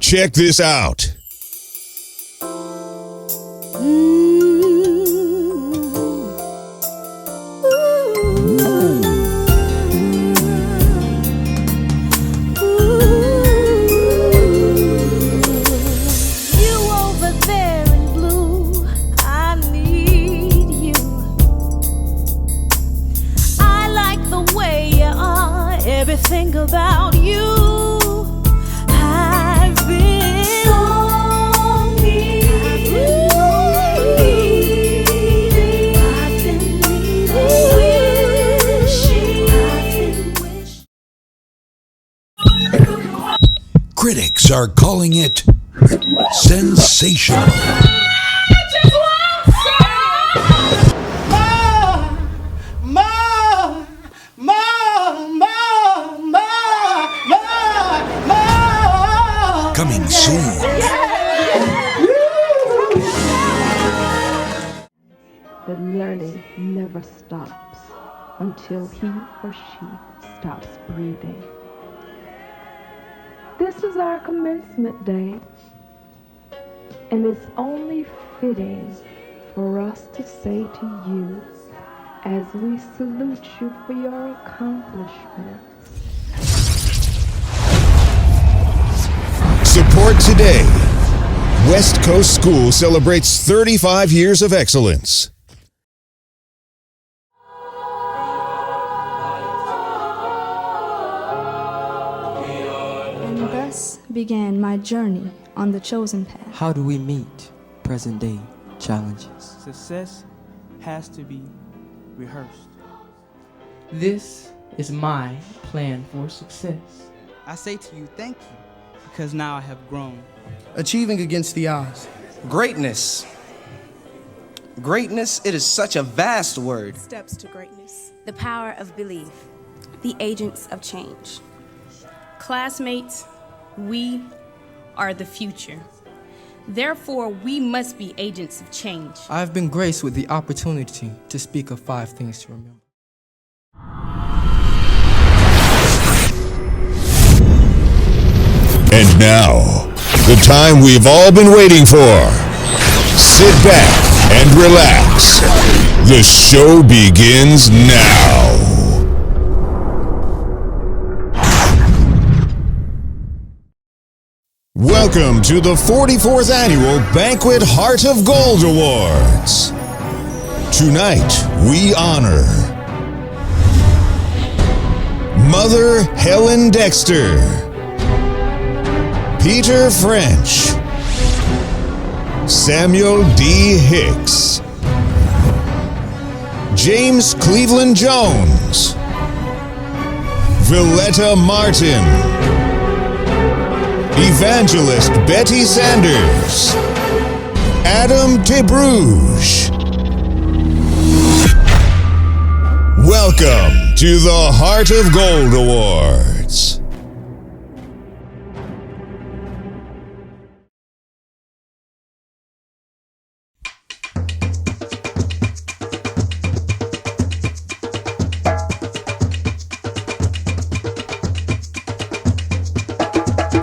Check this out. Everything about you, I've been so needing. I've been wishing. Critics are calling it sensational. Coming soon. That learning never stops until he or she stops breathing. This is our commencement day, and it's only fitting for us to say to you, as we salute you for your accomplishments. Support today. West Coast School celebrates 35 years of excellence. And thus began my journey on the chosen path. How do we meet present day challenges? Success has to be rehearsed. This is my plan for success. I say to you, thank you, because now I have grown. Achieving against the odds. Greatness. Greatness, it is such a vast word. Steps to greatness. The power of belief. The agents of change. Classmates, we are the future. Therefore, we must be agents of change. I have been graced with the opportunity to speak of 5 things to remember. And now, the time we've all been waiting for. Sit back and relax. The show begins now. Welcome to the 44th Annual Banquet Heart of Gold Awards. Tonight, we honor Mother Helen Dexter, Peter French, Samuel D. Hicks, James Cleveland Jones, Villetta Martin, Evangelist Betty Sanders, Adam Tebrouge. Welcome to the Heart of Gold Awards.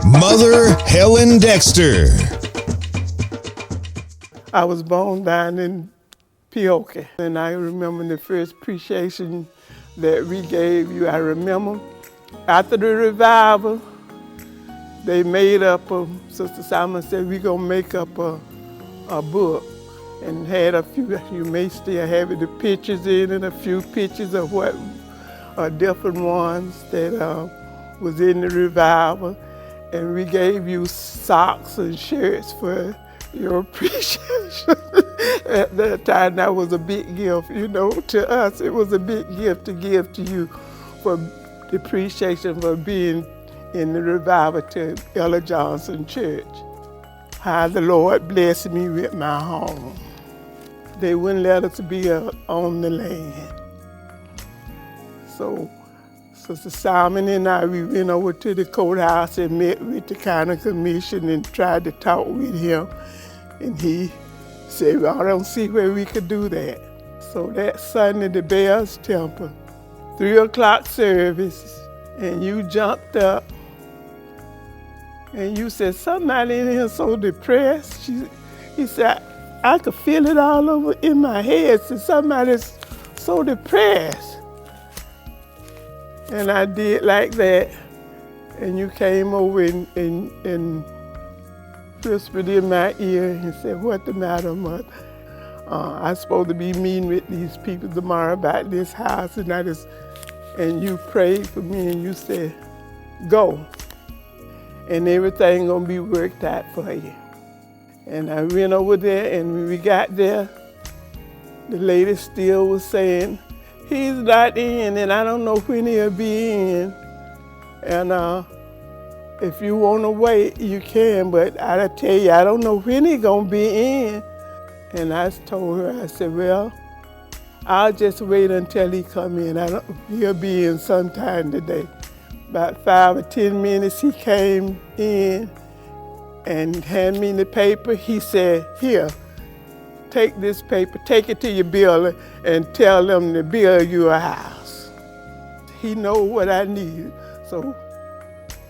Mother Helen Dexter. I was born down in Peoria, and I remember the first appreciation that we gave you. I remember after the revival, they made up, Sister Simon said, we're going to make up a book, and had a few, you may still have it, the pictures in it, a few pictures of what different ones that was in the revival. And we gave you socks and shirts for your appreciation. At that time, that was a big gift, you know, to us. It was a big gift to give to you for the appreciation for being in the revival to Ella Johnson Church. How the Lord blessed me with my home. They wouldn't let us be on the land. So, Sister Simon and I, we went over to the courthouse and met with the county commission and tried to talk with him. And he said, well, I don't see where we could do that. So that Sunday, the Bells Temple, 3 o'clock service, and you jumped up And you said, somebody in here so depressed. He said, I could feel it all over in my head. Said, somebody's so depressed. And I did like that. And you came over and whispered in my ear and said, what the matter, Mother? I'm supposed to be meeting with these people tomorrow about this house, and you prayed for me and you said, go, and everything gonna be worked out for you. And I went over there, and when we got there, the lady still was saying, he's not in, and I don't know when he'll be in. And if you wanna wait, you can, but I tell you, I don't know when he's gonna be in. And I told her, I said, well, I'll just wait until he come in. He'll be in sometime today. About 5 or 10 minutes, he came in and handed me the paper. He said, here, take this paper, take it to your builder and tell them to build you a house. He know what I need. So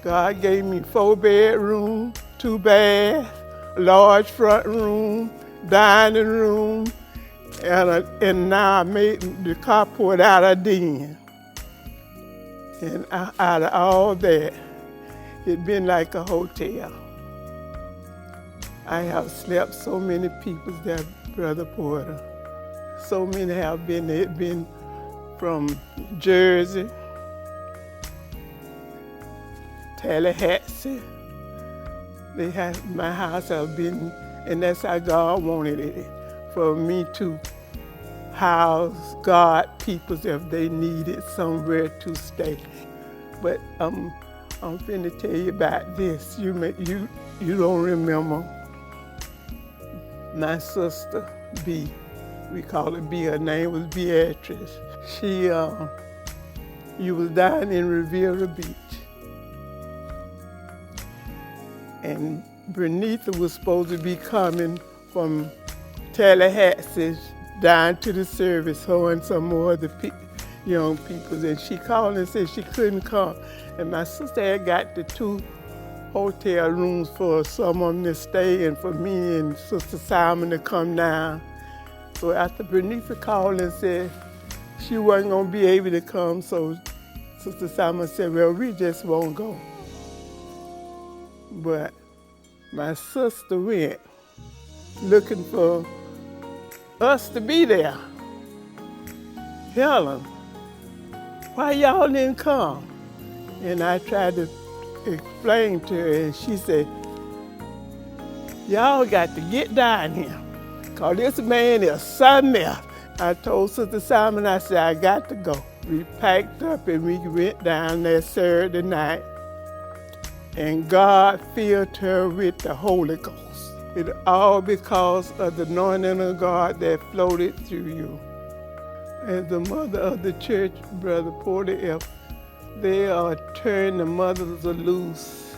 God gave me 4 bedrooms, 2 baths, large front room, dining room, and now I made the carport out of den. And out of all that, it's been like a hotel. I have slept so many people there, Brother Porter. So many have been. They've been from Jersey, Tallahassee. My house have been, and that's how God wanted it, for me to house God people if they needed somewhere to stay. But I'm finna tell you about this. You don't remember my sister B. We call her B. Her name was Beatrice. You was down in Riviera Beach, and Bernitha was supposed to be coming from Tallahassee down to the service, her and some more other young people, and she called and said she couldn't come. And my sister had got the 2 hotel rooms for some of them to stay and for me and Sister Simon to come down. So after Bernitha called and said she wasn't gonna be able to come, so Sister Simon said, well, we just won't go. But my sister went looking for us to be there. Helen, why y'all didn't come? And I tried to explain to her, and she said, y'all got to get down here, because this man is something else. I told Sister Simon, I said, I got to go. We packed up and we went down there Saturday night, and God filled her with the Holy Ghost. It's all because of the anointing of God that floated through you. As the mother of the church, Brother Porter, if they are turning the mothers loose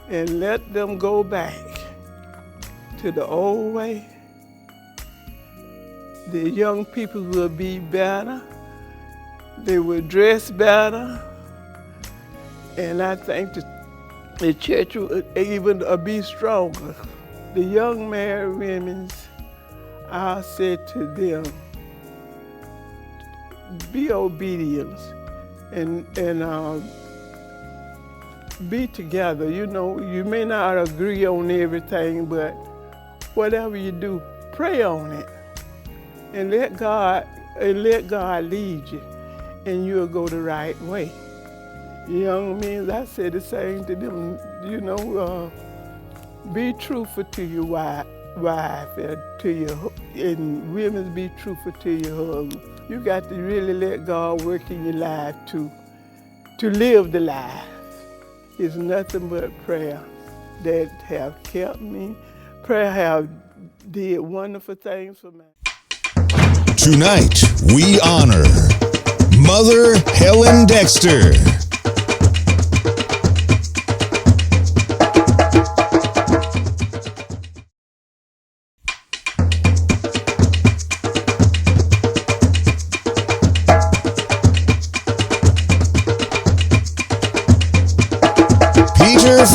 and let them go back to the old way, the young people will be better, they will dress better, and I think the church will even be stronger. The young married women, I said to them, be obedient and be together. You know, you may not agree on everything, but whatever you do, pray on it and let God lead you, and you'll go the right way. Young men, I said the same to them, you know, be truthful to your wife and women, be truthful to your husband. You got to really let God work in your life to live the life. It's nothing but prayer that have kept me. Prayer have did wonderful things for me. Tonight, we honor Mother Helen Dexter.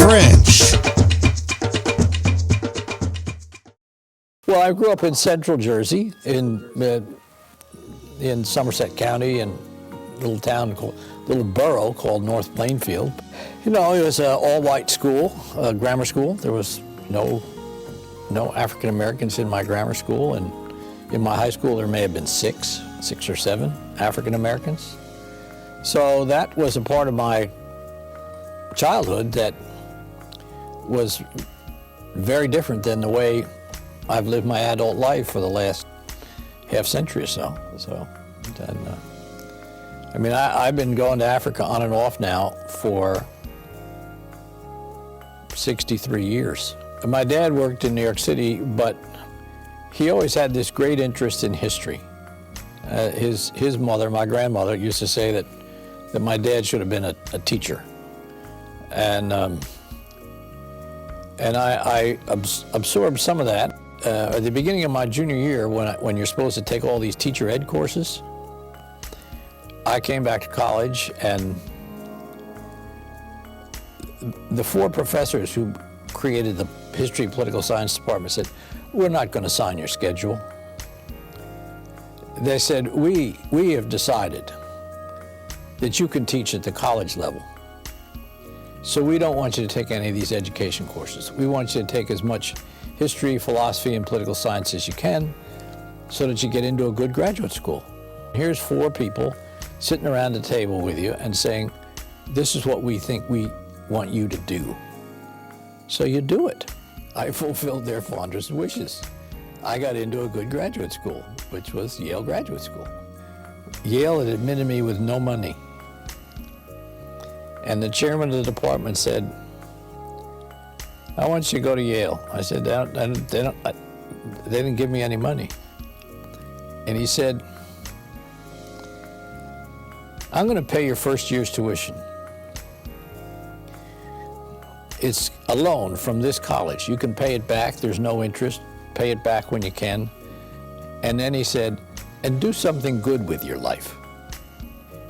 French. I grew up in central Jersey, in Somerset County, in a little borough called North Plainfield. You know, it was an all-white school, grammar school. There was no African Americans in my grammar school, and in my high school there may have been six or seven African Americans. So that was a part of my childhood that was very different than the way I've lived my adult life for the last half century or so. I mean, I've been going to Africa on and off now for 63 years. My dad worked in New York City, but he always had this great interest in history. His mother, my grandmother, used to say that my dad should have been a teacher. And I absorbed some of that. At the beginning of my junior year, when you're supposed to take all these teacher ed courses, I came back to college, and the four professors who created the History and Political Science department said, "We're not going to sign your schedule." They said, we have decided that you can teach at the college level. So we don't want you to take any of these education courses. We want you to take as much history, philosophy, and political science as you can so that you get into a good graduate school. Here's four people sitting around the table with you and saying, this is what we think we want you to do. So you do it. I fulfilled their fondest wishes. I got into a good graduate school, which was Yale Graduate School. Yale had admitted me with no money. And the chairman of the department said, "I want you to go to Yale." I said, they didn't give me any money. And he said, "I'm going to pay your first year's tuition. It's a loan from this college. You can pay it back. There's no interest. Pay it back when you can." And then he said, "And do something good with your life."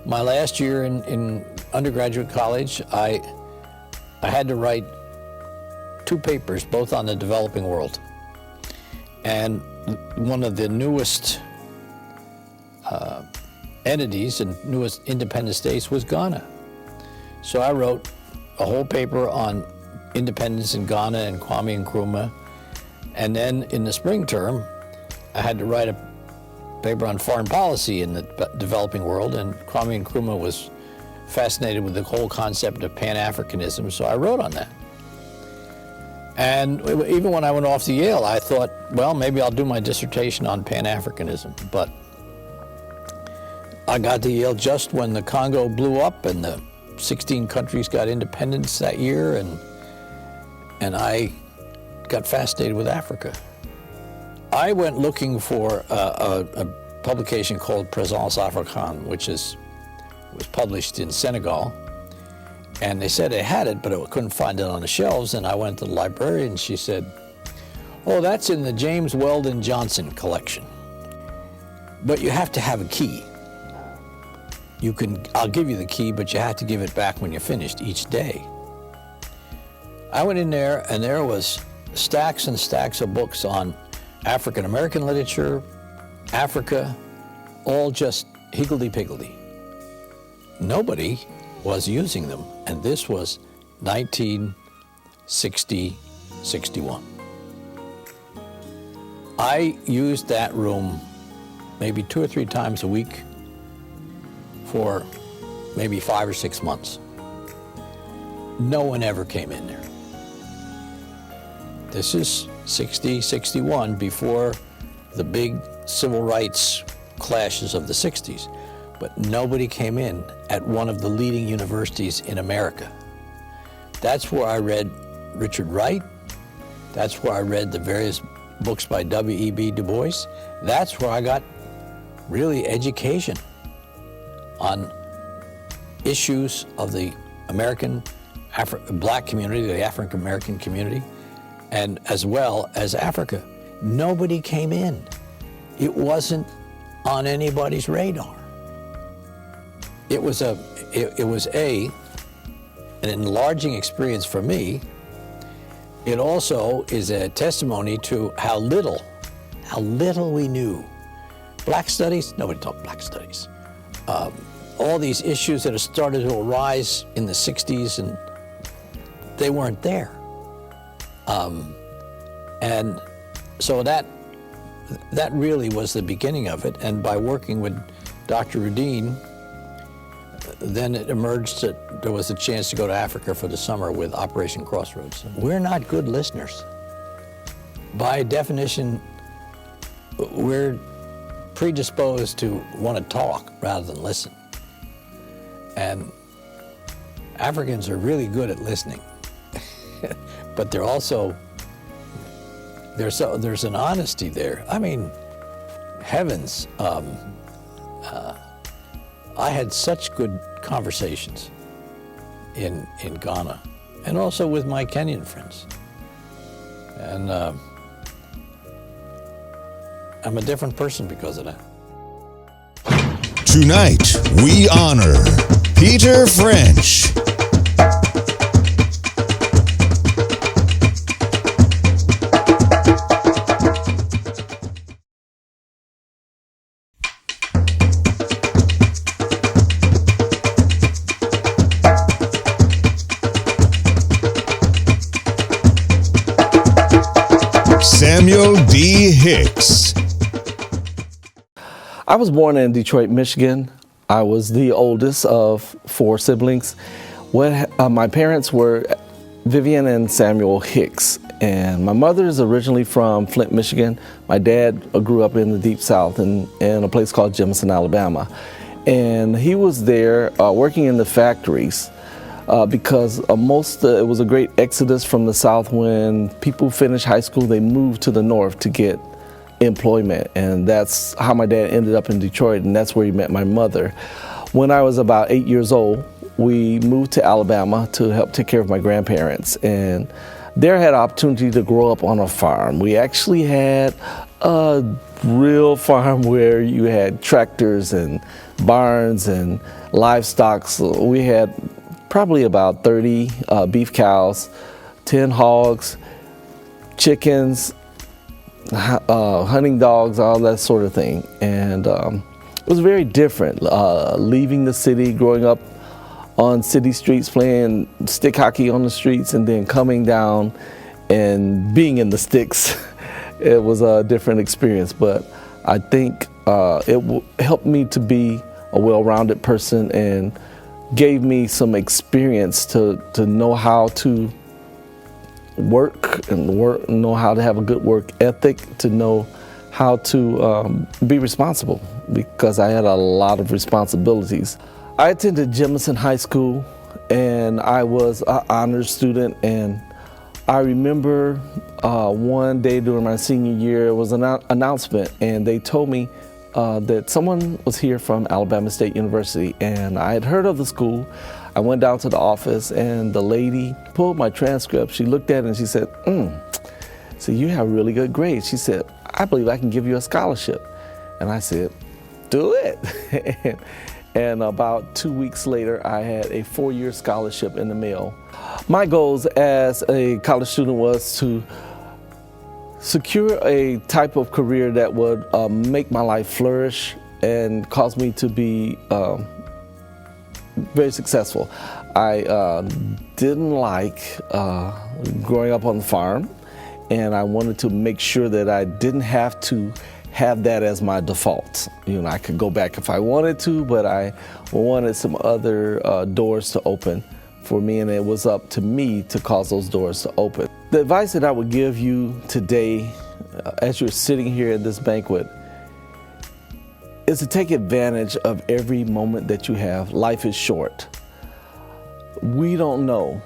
My last year in undergraduate college, I had to write 2 papers, both on the developing world. And one of the newest entities and newest independent states was Ghana. So I wrote a whole paper on independence in Ghana and Kwame Nkrumah. And then in the spring term, I had to write a paper on foreign policy in the developing world, and Kwame Nkrumah was fascinated with the whole concept of Pan-Africanism, so I wrote on that. And even when I went off to Yale, I thought, well, maybe I'll do my dissertation on Pan-Africanism, but I got to Yale just when the Congo blew up and the 16 countries got independence that year, and I got fascinated with Africa. I went looking for a publication called Présence Africaine, which was published in Senegal. And they said they had it, but I couldn't find it on the shelves. And I went to the librarian, and she said, "Oh, that's in the James Weldon Johnson collection. But you have to have a key. I'll give you the key, but you have to give it back when you're finished each day." I went in there, and there was stacks and stacks of books on African American literature, Africa, all just higgledy-piggledy. Nobody was using them, and this was 1960-61. I used that room maybe 2 or 3 times a week for maybe 5 or 6 months. No one ever came in there. This is 60-61, before the big civil rights clashes of the 60s. But nobody came in at one of the leading universities in America. That's where I read Richard Wright. That's where I read the various books by W.E.B. Du Bois. That's where I got really education on issues of the American black community, the African American community, and as well as Africa. Nobody came in. It wasn't on anybody's radar. It was an enlarging experience for me. It also is a testimony to how little how little we knew. Black studies, nobody taught black studies. All these issues that have started to arise in the 60s, and they weren't there. And so that really was the beginning of it. And by working with Dr. Rudin, then it emerged that there was a chance to go to Africa for the summer with Operation Crossroads. We're not good listeners. By definition, we're predisposed to want to talk rather than listen. And Africans are really good at listening, but they're also, there's an honesty there. I mean, heavens, I had such good conversations in Ghana, and also with my Kenyan friends. And I'm a different person because of that. Tonight, we honor Peter French. Samuel D. Hicks. I was born in Detroit, Michigan. I was the oldest of 4 siblings. My parents were Vivian and Samuel Hicks, and my mother is originally from Flint, Michigan. My dad grew up in the Deep South in a place called Jemison, Alabama. And he was there working in the factories because it was a great exodus from the South. When people finished high school, they moved to the North to get employment, and that's how my dad ended up in Detroit, and that's where he met my mother. When I was about 8 years old, we moved to Alabama to help take care of my grandparents, and there I had an opportunity to grow up on a farm. We actually had a real farm where you had tractors and barns and livestock. So we had probably about 30 beef cows, 10 hogs, chickens, hunting dogs, all that sort of thing. And it was very different, leaving the city, growing up on city streets, playing stick hockey on the streets, and then coming down and being in the sticks. It was a different experience, but I think it helped me to be a well-rounded person and gave me some experience to know how to work and know how to have a good work ethic, to know how to be responsible, because I had a lot of responsibilities. I attended Jemison High School, and I was an honors student, and I remember one day during my senior year, it was an announcement, and they told me that someone was here from Alabama State University, and I had heard of the school. I went down to the office, and the lady pulled my transcript. She looked at it and she said, so you have really good grades. She said, I believe I can give you a scholarship. And I said, do it. And about 2 weeks later, I had a 4-year scholarship in the mail. My goals as a college student was to secure a type of career that would make my life flourish and cause me to be very successful. I didn't like growing up on the farm, and I wanted to make sure that I didn't have to have that as my default. You know, I could go back if I wanted to, but I wanted some other doors to open for me, and it was up to me to cause those doors to open. The advice that I would give you today, as you're sitting here at this banquet, is to take advantage of every moment that you have. Life is short. We don't know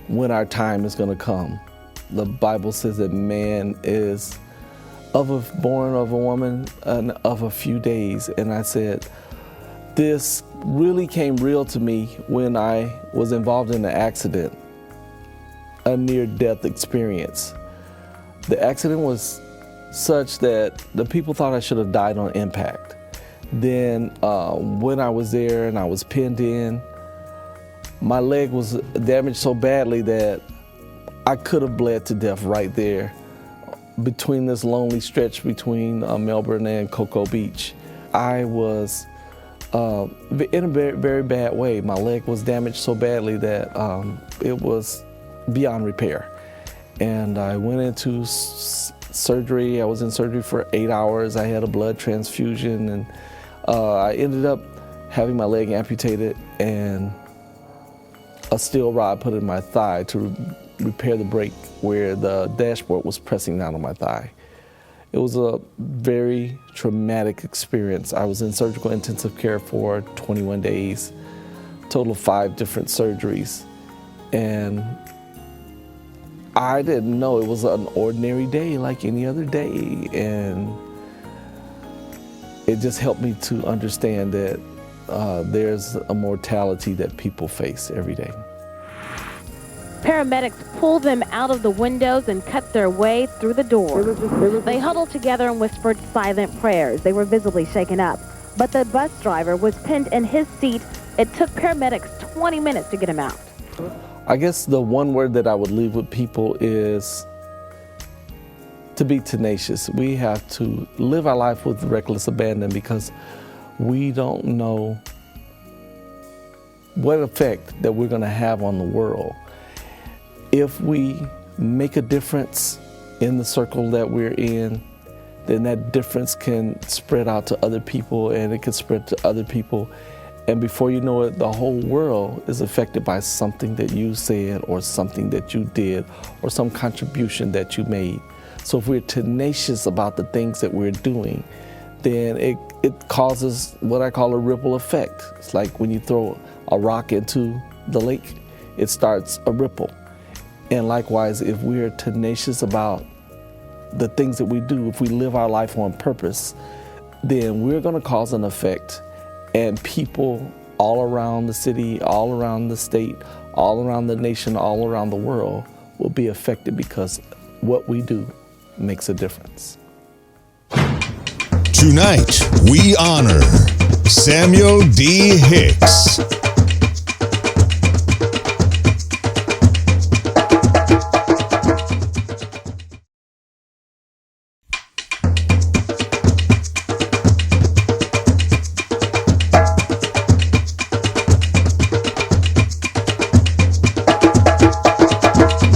when our time is going to come. The Bible says that man is born of a woman and of a few days. And I said, this really came real to me when I was involved in an accident, a near-death experience. The accident was such that the people thought I should have died on impact. Then when I was there and I was pinned in, my leg was damaged so badly that I could have bled to death right there between this lonely stretch between Melbourne and Cocoa Beach, I was in a very, very bad way. My leg was damaged so badly that it was beyond repair. And I went into surgery. I was in surgery for 8 hours. I had a blood transfusion, and I ended up having my leg amputated and a steel rod put in my thigh to repair the brake where the dashboard was pressing down on my thigh. It was a very traumatic experience. I was in surgical intensive care for 21 days, total of 5 different surgeries. And I didn't know it was an ordinary day like any other day. And it just helped me to understand that there's a mortality that people face every day. Paramedics pulled them out of the windows and cut their way through the door. They huddled together and whispered silent prayers. They were visibly shaken up. But the bus driver was pinned in his seat. It took paramedics 20 minutes to get him out. I guess the one word that I would leave with people is to be tenacious. We have to live our life with reckless abandon because we don't know what effect that we're going to have on the world. If we make a difference in the circle that we're in, then that difference can spread out to other people, and it can spread to other people. And before you know it, the whole world is affected by something that you said or something that you did or some contribution that you made. So if we're tenacious about the things that we're doing, then it causes what I call a ripple effect. It's like when you throw a rock into the lake, it starts a ripple. And likewise, if we're tenacious about the things that we do, if we live our life on purpose, then we're going to cause an effect. And people all around the city, all around the state, all around the nation, all around the world will be affected because what we do makes a difference. Tonight, we honor Samuel D. Hicks.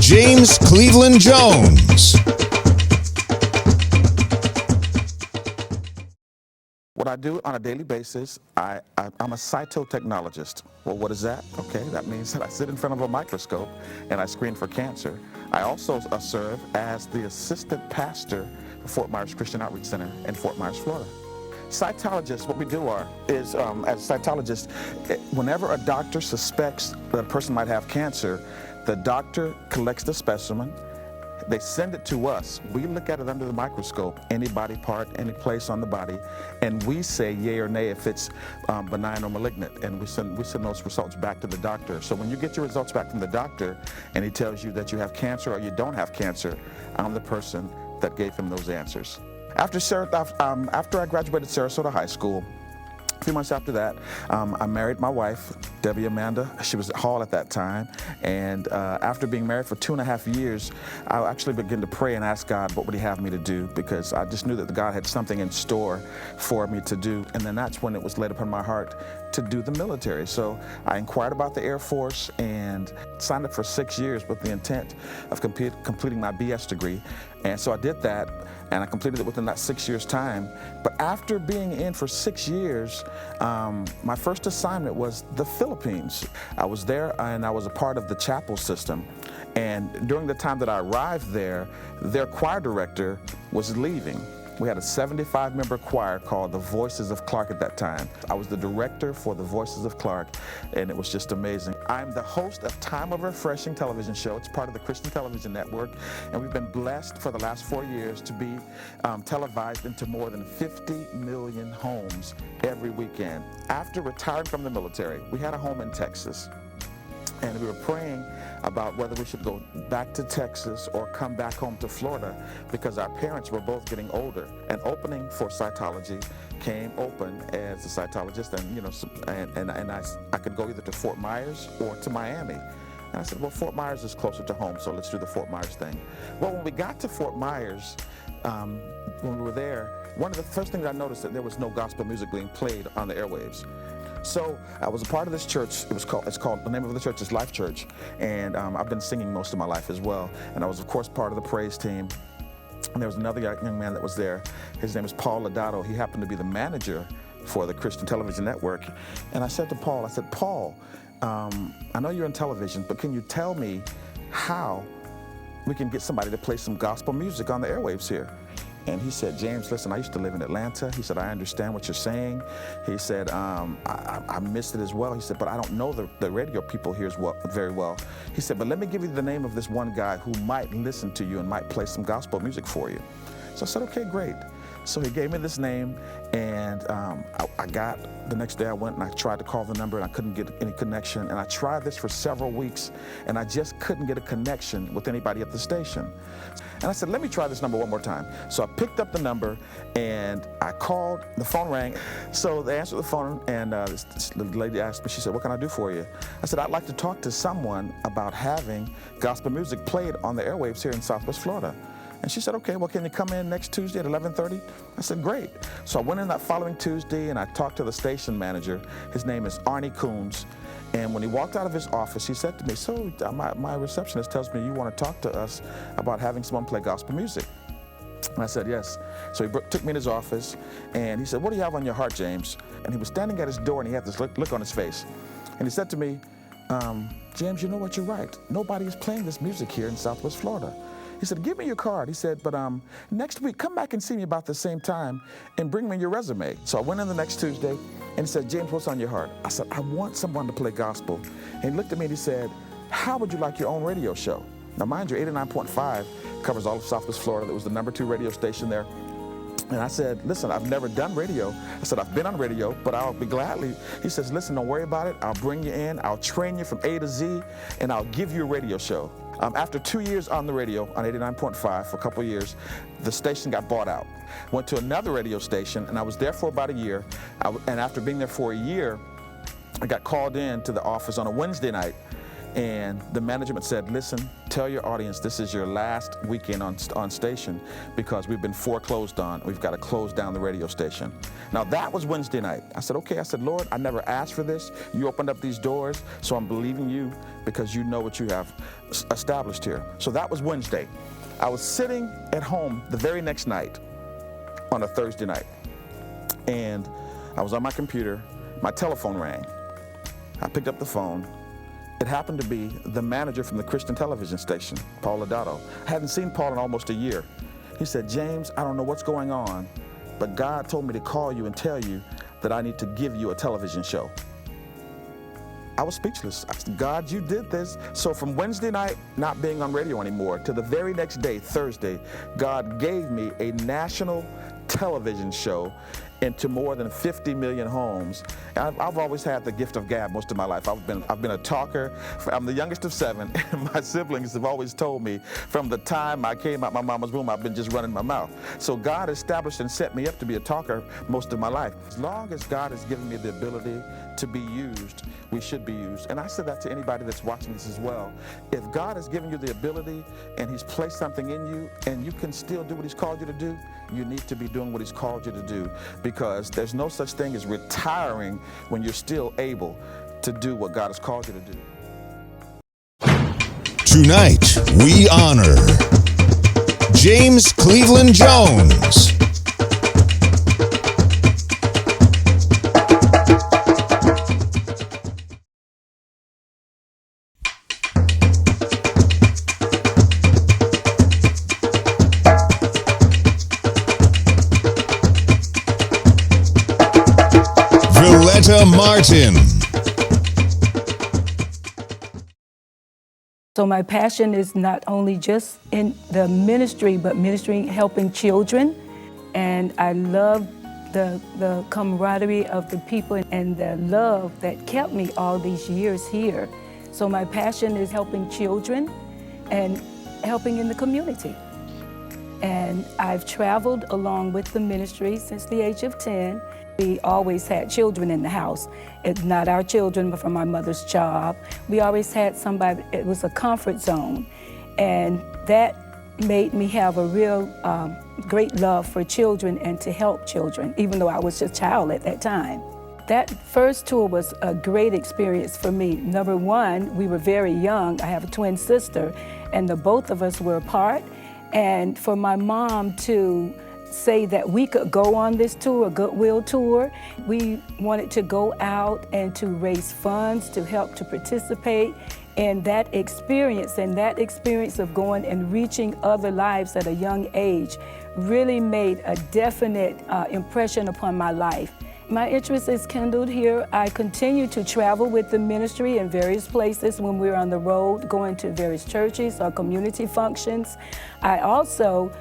James Cleveland Jones. What I do on a daily basis, I'm a cytotechnologist. Well, what is that? Okay, that means that I sit in front of a microscope and I screen for cancer. I also serve as the assistant pastor for Fort Myers Christian Outreach Center in Fort Myers, Florida. Cytologists, what we do is, as cytologists, whenever a doctor suspects that a person might have cancer, the doctor collects the specimen, they send it to us. We look at it under the microscope, any body part, any place on the body, and we say yay or nay if it's benign or malignant, and we send those results back to the doctor. So when you get your results back from the doctor and he tells you that you have cancer or you don't have cancer, I'm the person that gave him those answers. After I graduated Sarasota High School, a few months after that, I married my wife, Debbie Amanda. She was at Hall at that time. And after being married for 2.5 years, I actually began to pray and ask God what would he have me to do, because I just knew that God had something in store for me to do. And then that's when it was laid upon my heart to do the military. So I inquired about the Air Force and signed up for 6 years with the intent of completing my BS degree. And so I did that, and I completed it within that 6 years' time. But after being in for 6 years, my first assignment was the Philippines. I was there, and I was a part of the chapel system. And during the time that I arrived there, their choir director was leaving. We had a 75-member choir called the Voices of Clark at that time. I was the director for the Voices of Clark, and it was just amazing. I'm the host of Time of Refreshing television show. It's part of the Christian Television Network, and we've been blessed for the last 4 years to be televised into more than 50 million homes every weekend. After retiring from the military, we had a home in Texas, and we were praying about whether we should go back to Texas or come back home to Florida, because our parents were both getting older. An opening for cytology came open as a cytologist, and I could go either to Fort Myers or to Miami. And I said, well, Fort Myers is closer to home, so let's do the Fort Myers thing. Well, when we got to Fort Myers, when we were there, one of the first things I noticed that there was no gospel music being played on the airwaves. So I was a part of this church. It's called, the name of the church is Life Church. And I've been singing most of my life as well. And I was, of course, part of the praise team. And there was another young man that was there. His name is Paul Lodato. He happened to be the manager for the Christian Television Network. And I said to Paul, Paul, I know you're in television, but can you tell me how we can get somebody to play some gospel music on the airwaves here? And he said, James, listen, I used to live in Atlanta. He said, I understand what you're saying. He said, I missed it as well. He said, but I don't know the radio people here very well. He said, but let me give you the name of this one guy who might listen to you and might play some gospel music for you. So I said, okay, great. So he gave me this name, and the next day I went and I tried to call the number and I couldn't get any connection. And I tried this for several weeks and I just couldn't get a connection with anybody at the station. And I said, let me try this number one more time. So I picked up the number and I called, the phone rang. So they answered the phone and the lady asked me, she said, what can I do for you? I said, I'd like to talk to someone about having gospel music played on the airwaves here in Southwest Florida. And she said, okay, well, can you come in next Tuesday at 11:30? I said, great. So I went in that following Tuesday and I talked to the station manager. His name is Arnie Coombs. And when he walked out of his office, he said to me, so my receptionist tells me you want to talk to us about having someone play gospel music. And I said, yes. So he took me in his office and he said, what do you have on your heart, James? And he was standing at his door and he had this look on his face. And he said to me, James, you know what, you're right. Nobody is playing this music here in Southwest Florida. He said, give me your card. He said, but next week, come back and see me about the same time and bring me your resume. So I went in the next Tuesday and he said, James, what's on your heart? I said, I want someone to play gospel. And he looked at me and he said, how would you like your own radio show? Now, mind you, 89.5 covers all of Southwest Florida. It was the #2 radio station there. And I said, listen, I've never done radio. I said, I've been on radio, but I'll be gladly. He says, listen, don't worry about it. I'll bring you in. I'll train you from A to Z, and I'll give you a radio show. After 2 years on the radio, on 89.5 for a couple of years, the station got bought out. Went to another radio station, and I was there for about a year. And after being there for a year, I got called in to the office on a Wednesday night. And the management said, listen, tell your audience this is your last weekend on station because we've been foreclosed on. We've got to close down the radio station. Now, that was Wednesday night. I said, okay. I said, Lord, I never asked for this. You opened up these doors, so I'm believing you because you know what you have established here. So that was Wednesday. I was sitting at home the very next night on a Thursday night, and I was on my computer. My telephone rang. I picked up the phone. It happened to be the manager from the Christian television station, Paul Lodato. I hadn't seen Paul in almost a year. He said, James, I don't know what's going on, but God told me to call you and tell you that I need to give you a television show. I was speechless. I said, God, you did this. So from Wednesday night not being on radio anymore to the very next day, Thursday, God gave me a national television show into more than 50 million homes. And I've always had the gift of gab most of my life. I've been a talker. I'm the youngest of 7, and my siblings have always told me from the time I came out my mama's womb, I've been just running my mouth. So God established and set me up to be a talker most of my life. As long as God has given me the ability to be used, we should be used. And I said that to anybody that's watching this as well. If God has given you the ability and He's placed something in you and you can still do what He's called you to do, you need to be doing what He's called you to do, because there's no such thing as retiring when you're still able to do what God has called you to do. Tonight, we honor James Cleveland Jones. Martin. So my passion is not only just in the ministry, but ministry helping children. And I love the camaraderie of the people and the love that kept me all these years here. So my passion is helping children and helping in the community. And I've traveled along with the ministry since the age of 10. We always had children in the house. It's not our children, but from my mother's job. We always had somebody, it was a comfort zone. And that made me have a real great love for children and to help children, even though I was a child at that time. That first tour was a great experience for me. Number one, we were very young. I have a twin sister, and the both of us were apart. And for my mom to say that we could go on this tour, a Goodwill tour. We wanted to go out and to raise funds to help to participate in that experience. And that experience of going and reaching other lives at a young age really made a definite impression upon my life. My interest is kindled here. I continue to travel with the ministry in various places when we're on the road, going to various churches or community functions. I also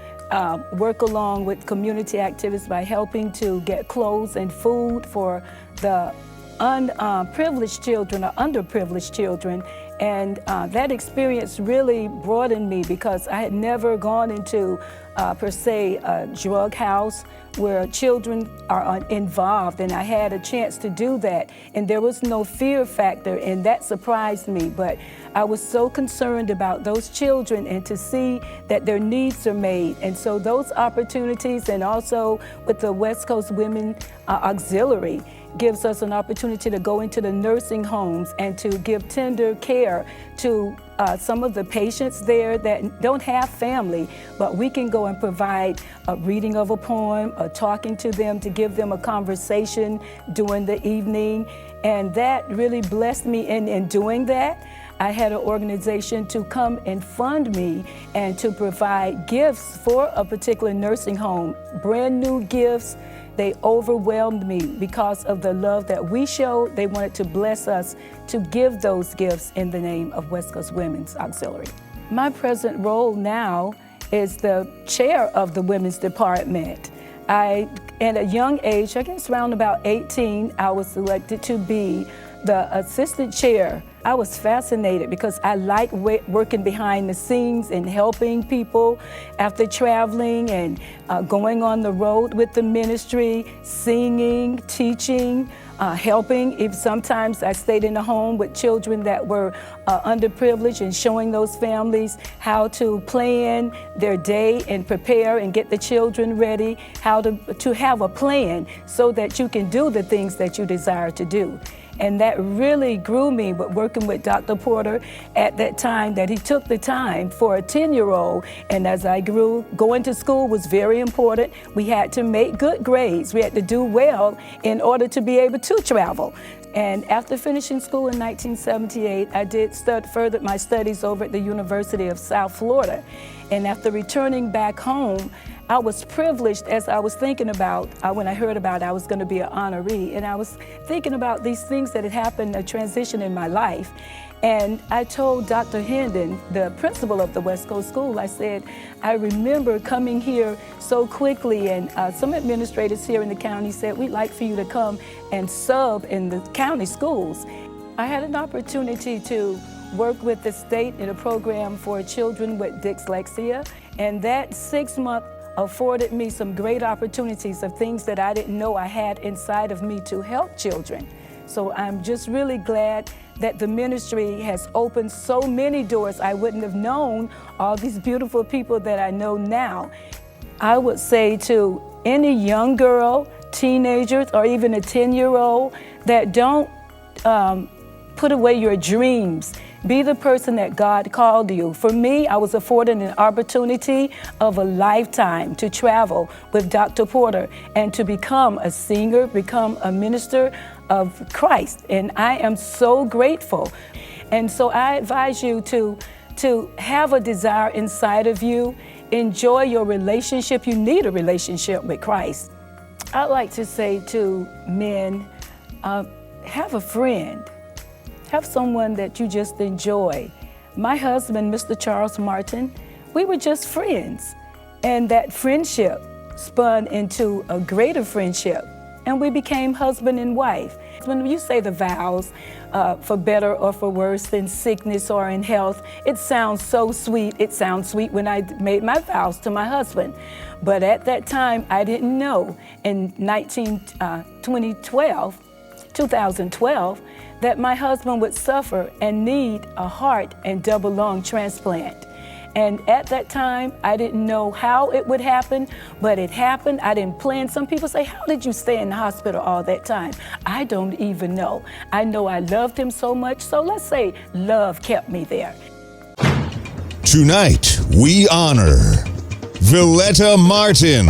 work along with community activists by helping to get clothes and food for the unprivileged children or underprivileged children. And that experience really broadened me because I had never gone into, per se, a drug house where children are involved, and I had a chance to do that. And there was no fear factor, and that surprised me. But I was so concerned about those children and to see that their needs are made. And so those opportunities, and also with the West Coast Women Auxiliary, gives us an opportunity to go into the nursing homes and to give tender care to some of the patients there that don't have family, but we can go and provide a reading of a poem, or talking to them to give them a conversation during the evening. And that really blessed me in doing that. I had an organization to come and fund me and to provide gifts for a particular nursing home, brand new gifts. They overwhelmed me because of the love that we showed. They wanted to bless us to give those gifts in the name of West Coast Women's Auxiliary. My present role now is the chair of the women's department. At a young age, I guess around about 18, I was selected to be the assistant chair. I was fascinated because I like working behind the scenes and helping people after traveling and going on the road with the ministry, singing, teaching, helping. If sometimes I stayed in a home with children that were underprivileged, and showing those families how to plan their day and prepare and get the children ready, how to have a plan so that you can do the things that you desire to do. And that really grew me, but working with Dr. Porter at that time, that he took the time for a 10-year-old. And as I grew, going to school was very important. We had to make good grades. We had to do well in order to be able to travel. And after finishing school in 1978, I did further my studies over at the University of South Florida. And after returning back home, I was privileged as I was thinking about, when I heard about I was going to be an honoree, and I was thinking about these things that had happened, a transition in my life. And I told Dr. Hendon, the principal of the West Coast School, I said, I remember coming here so quickly, and some administrators here in the county said, we'd like for you to come and sub in the county schools. I had an opportunity to work with the state in a program for children with dyslexia, and that 6-month afforded me some great opportunities of things that I didn't know I had inside of me to help children. So I'm just really glad that the ministry has opened so many doors. I wouldn't have known all these beautiful people that I know now. I would say to any young girl, teenagers, or even a 10-year-old that don't put away your dreams. Be the person that God called you. For me, I was afforded an opportunity of a lifetime to travel with Dr. Porter and to become a singer, become a minister of Christ. And I am so grateful. And so I advise you to have a desire inside of you. Enjoy your relationship. You need a relationship with Christ. I like to say to men, have a friend. Have someone that you just enjoy. My husband, Mr. Charles Martin, we were just friends. And that friendship spun into a greater friendship. And we became husband and wife. When you say the vows, for better or for worse, in sickness or in health, it sounds so sweet. It sounds sweet when I made my vows to my husband. But at that time, I didn't know in 2012, that my husband would suffer and need a heart and double lung transplant. And at that time, I didn't know how it would happen, but it happened. I didn't plan. Some people say, how did you stay in the hospital all that time? I don't even know. I know I loved him so much, so let's say love kept me there. Tonight, we honor Villetta Martin.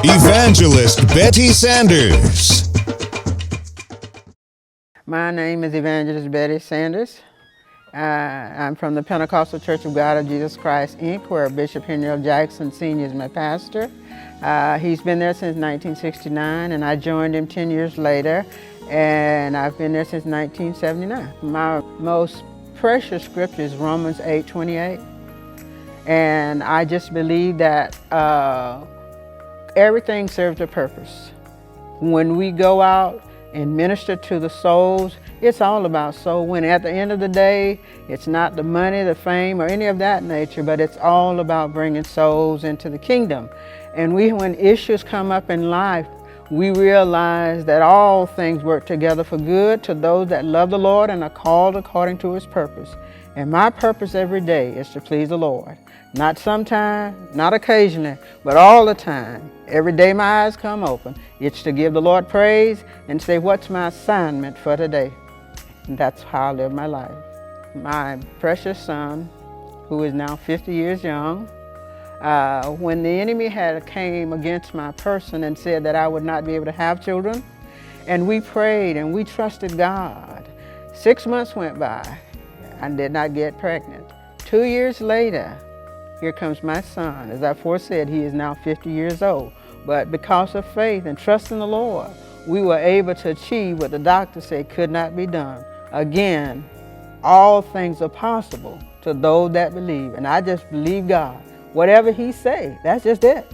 Evangelist Betty Sanders. My name is Evangelist Betty Sanders. I'm from the Pentecostal Church of God of Jesus Christ, Inc., where Bishop Henry L. Jackson Sr. is my pastor. He's been there since 1969, and I joined him 10 years later, and I've been there since 1979. My most precious scripture is Romans 8:28, and I just believe that everything serves a purpose. When we go out and minister to the souls, it's all about soul winning. At the end of the day, it's not the money, the fame, or any of that nature, but it's all about bringing souls into the kingdom. And when issues come up in life, we realize that all things work together for good to those that love the Lord and are called according to His purpose. And my purpose every day is to please the Lord. Not sometime, not occasionally, but all the time. Every day my eyes come open, it's to give the Lord praise and say, what's my assignment for today? And that's how I live my life. My precious son, who is now 50 years young, when the enemy came against my person and said that I would not be able to have children, and we prayed and we trusted God. 6 months went by and did not get pregnant. 2 years later, here comes my son. As I foresaid, he is now 50 years old. But because of faith and trust in the Lord, we were able to achieve what the doctor said could not be done. Again, all things are possible to those that believe. And I just believe God. Whatever He say, that's just it.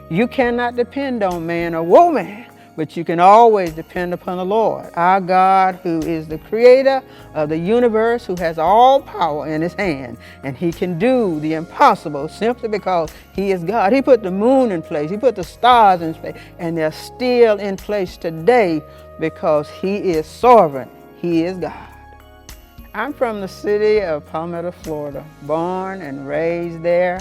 You cannot depend on man or woman, but you can always depend upon the Lord, our God, who is the creator of the universe, who has all power in His hand, and He can do the impossible simply because He is God. He put the moon in place, He put the stars in place, and they're still in place today because He is sovereign. He is God. I'm from the city of Palmetto, Florida, born and raised there.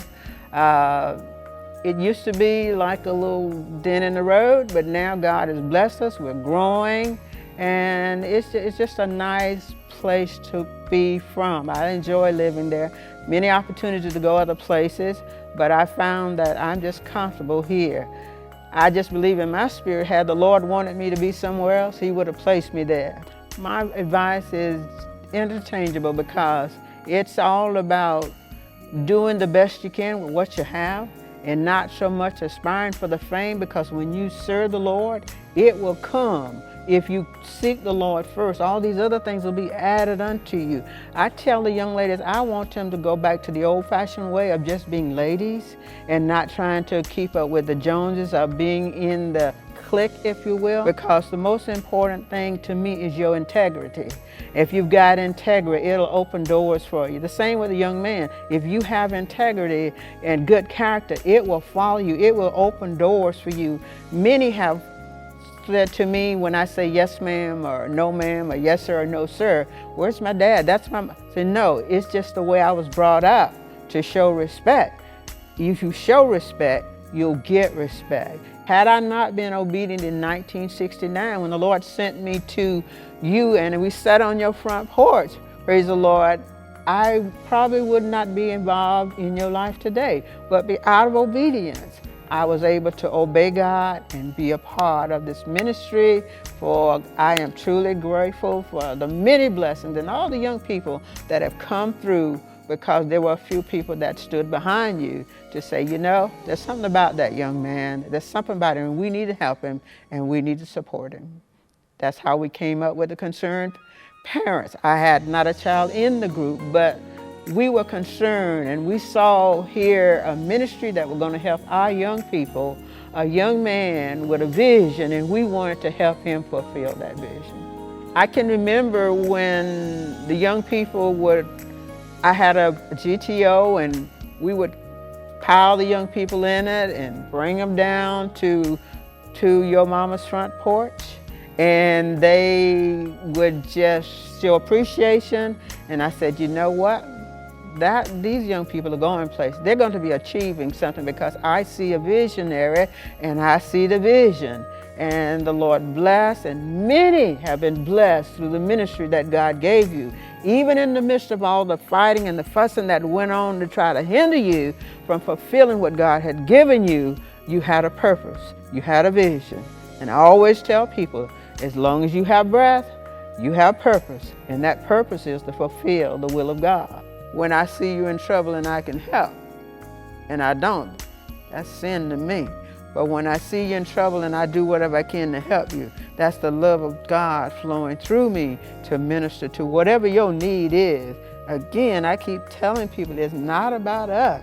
It used to be like a little dent in the road, but now God has blessed us. We're growing, and it's just a nice place to be from. I enjoy living there. Many opportunities to go other places, but I found that I'm just comfortable here. I just believe in my spirit, had the Lord wanted me to be somewhere else, He would have placed me there. My advice is interchangeable because it's all about doing the best you can with what you have, and not so much aspiring for the fame, because when you serve the Lord, it will come. If you seek the Lord first, all these other things will be added unto you. I tell the young ladies, I want them to go back to the old-fashioned way of just being ladies and not trying to keep up with the Joneses, of being in the clique, if you will, because the most important thing to me is your integrity. If you've got integrity, it'll open doors for you. The same with a young man. If you have integrity and good character, it will follow you. It will open doors for you. Many have said to me when I say yes ma'am or no ma'am or yes sir or no sir, where's my dad? That's my mom. I say, no, it's just the way I was brought up, to show respect. If you show respect, you'll get respect. Had I not been obedient in 1969, when the Lord sent me to you and we sat on your front porch, praise the Lord, I probably would not be involved in your life today. But out of obedience, I was able to obey God and be a part of this ministry. For I am truly grateful for the many blessings and all the young people that have come through because there were a few people that stood behind you to say, you know, there's something about that young man. There's something about him, and we need to help him, and we need to support him. That's how we came up with the Concerned Parents. I had not a child in the group, but we were concerned, and we saw here a ministry that was going to help our young people, a young man with a vision, and we wanted to help him fulfill that vision. I can remember when the young people would, I had a GTO, and we would pile the young people in it and bring them down to your mama's front porch. And they would just show appreciation. And I said, you know what? These young people are going places. They're going to be achieving something because I see a visionary and I see the vision. And the Lord bless, and many have been blessed through the ministry that God gave you. Even in the midst of all the fighting and the fussing that went on to try to hinder you from fulfilling what God had given you, you had a purpose, you had a vision. And I always tell people, as long as you have breath, you have purpose, and that purpose is to fulfill the will of God. When I see you in trouble and I can help, and I don't, that's sin to me. But when I see you in trouble and I do whatever I can to help you, that's the love of God flowing through me to minister to whatever your need is. Again, I keep telling people it's not about us,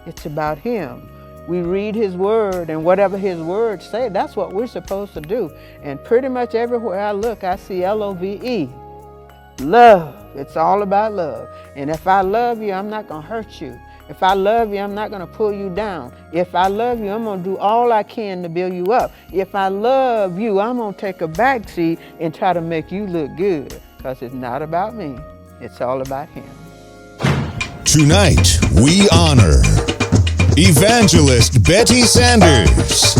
it's about Him. We read His Word, and whatever His Word say, that's what we're supposed to do. And pretty much everywhere I look, I see L-O-V-E, love. It's all about love. And if I love you, I'm not going to hurt you. If I love you, I'm not going to pull you down. If I love you, I'm going to do all I can to build you up. If I love you, I'm going to take a back seat and try to make you look good, because it's not about me. It's all about Him. Tonight, we honor Evangelist Betty Sanders.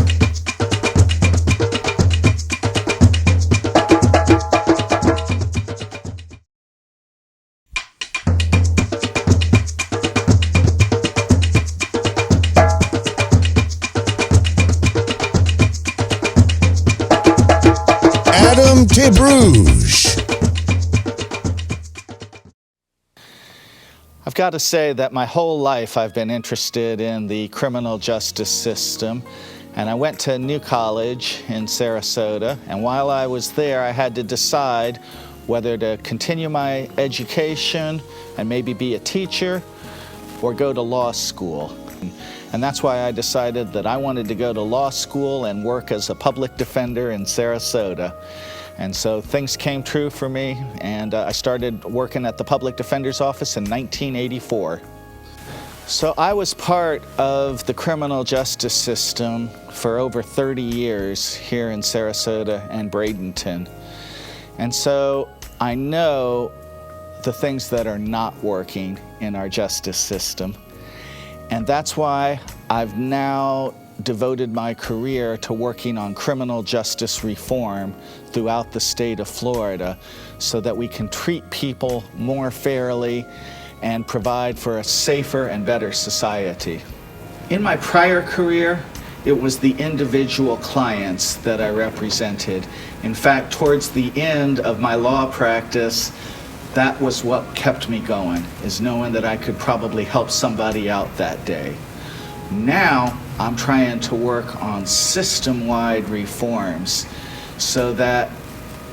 Bruges. I've got to say that my whole life I've been interested in the criminal justice system, and I went to New College in Sarasota, and while I was there I had to decide whether to continue my education and maybe be a teacher or go to law school. And that's why I decided that I wanted to go to law school and work as a public defender in Sarasota. And so things came true for me, and I started working at the Public Defender's Office in 1984. So I was part of the criminal justice system for over 30 years here in Sarasota and Bradenton. And so I know the things that are not working in our justice system. And that's why I've now devoted my career to working on criminal justice reform throughout the state of Florida so that we can treat people more fairly and provide for a safer and better society. In my prior career, it was the individual clients that I represented. In fact, towards the end of my law practice, that was what kept me going, is knowing that I could probably help somebody out that day. Now, I'm trying to work on system-wide reforms so that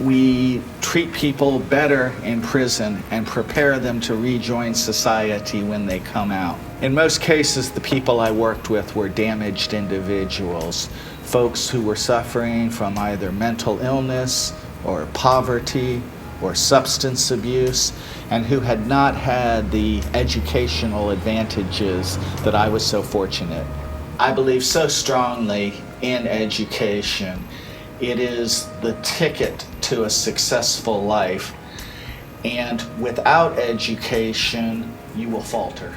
we treat people better in prison and prepare them to rejoin society when they come out. In most cases, the people I worked with were damaged individuals, folks who were suffering from either mental illness or poverty or substance abuse, and who had not had the educational advantages that I was so fortunate. I believe so strongly in education. It is the ticket to a successful life, and without education, you will falter.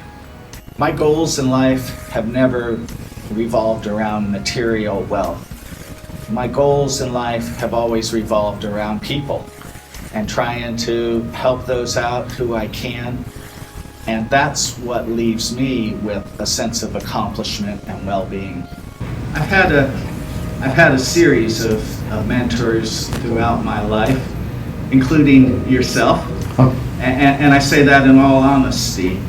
My goals in life have never revolved around material wealth. My goals in life have always revolved around people and trying to help those out who I can. And that's what leaves me with a sense of accomplishment and well-being. I've had a series of mentors throughout my life, including yourself. And I say that in all honesty.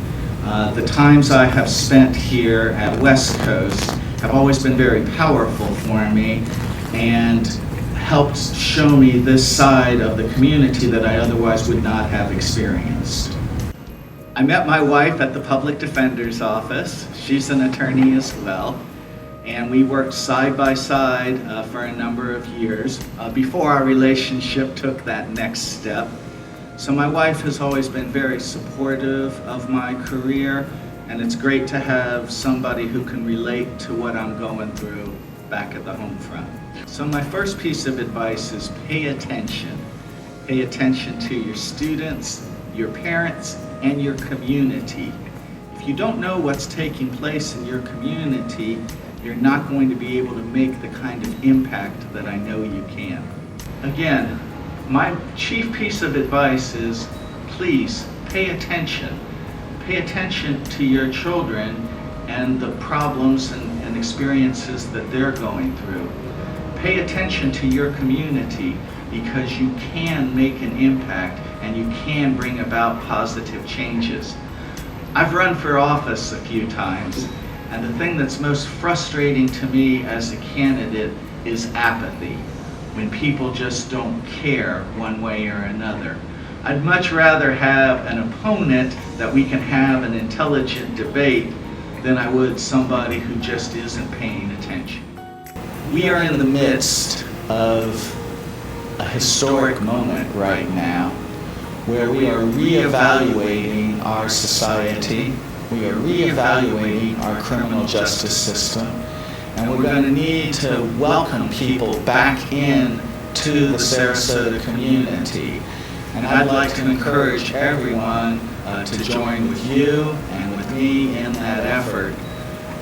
The times I have spent here at West Coast have always been very powerful for me and helped show me this side of the community that I otherwise would not have experienced. I met my wife at the Public Defender's Office. She's an attorney as well. And we worked side by side for a number of years before our relationship took that next step. So my wife has always been very supportive of my career, and it's great to have somebody who can relate to what I'm going through back at the home front. So my first piece of advice is pay attention. Pay attention to your students, your parents, and your community. If you don't know what's taking place in your community, you're not going to be able to make the kind of impact that I know you can. Again, my chief piece of advice is please pay attention. Pay attention to your children and the problems and experiences that they're going through. Pay attention to your community because you can make an impact and you can bring about positive changes. I've run for office a few times, and the thing that's most frustrating to me as a candidate is apathy, when people just don't care one way or another. I'd much rather have an opponent that we can have an intelligent debate than I would somebody who just isn't paying attention. We are in the midst of a historic moment right now where we are reevaluating our society, we are reevaluating our criminal justice system, and we're going to need to welcome people back in to the Sarasota community. And I'd like to encourage everyone to join with you and with me in that effort,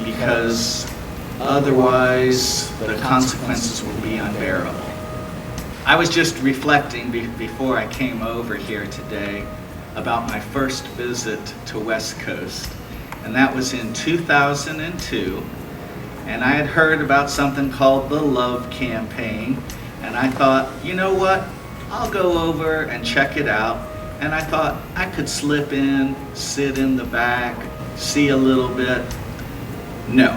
because otherwise the consequences will be unbearable. I was just reflecting before I came over here today about my first visit to West Coast, and that was in 2002, and I had heard about something called the Love Campaign, and I thought, you know what, I'll go over and check it out. And I thought I could slip in, sit in the back, see a little bit. No.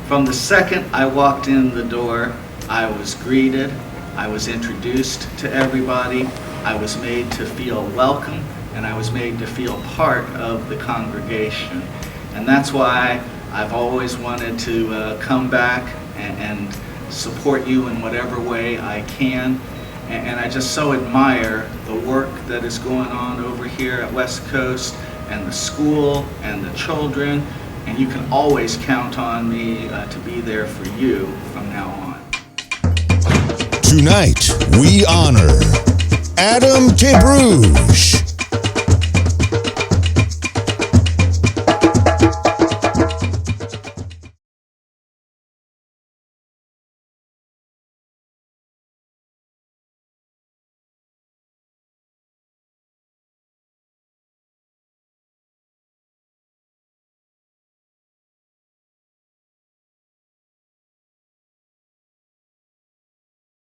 From the second I walked in the door, I was greeted, I was introduced to everybody, I was made to feel welcome, and I was made to feel part of the congregation. And that's why I've always wanted to come back and support you in whatever way I can. And I just so admire the work that is going on over here at West Coast, and the school and the children, and you can always count on me to be there for you from now on. Tonight, we honor Adam DeBruge.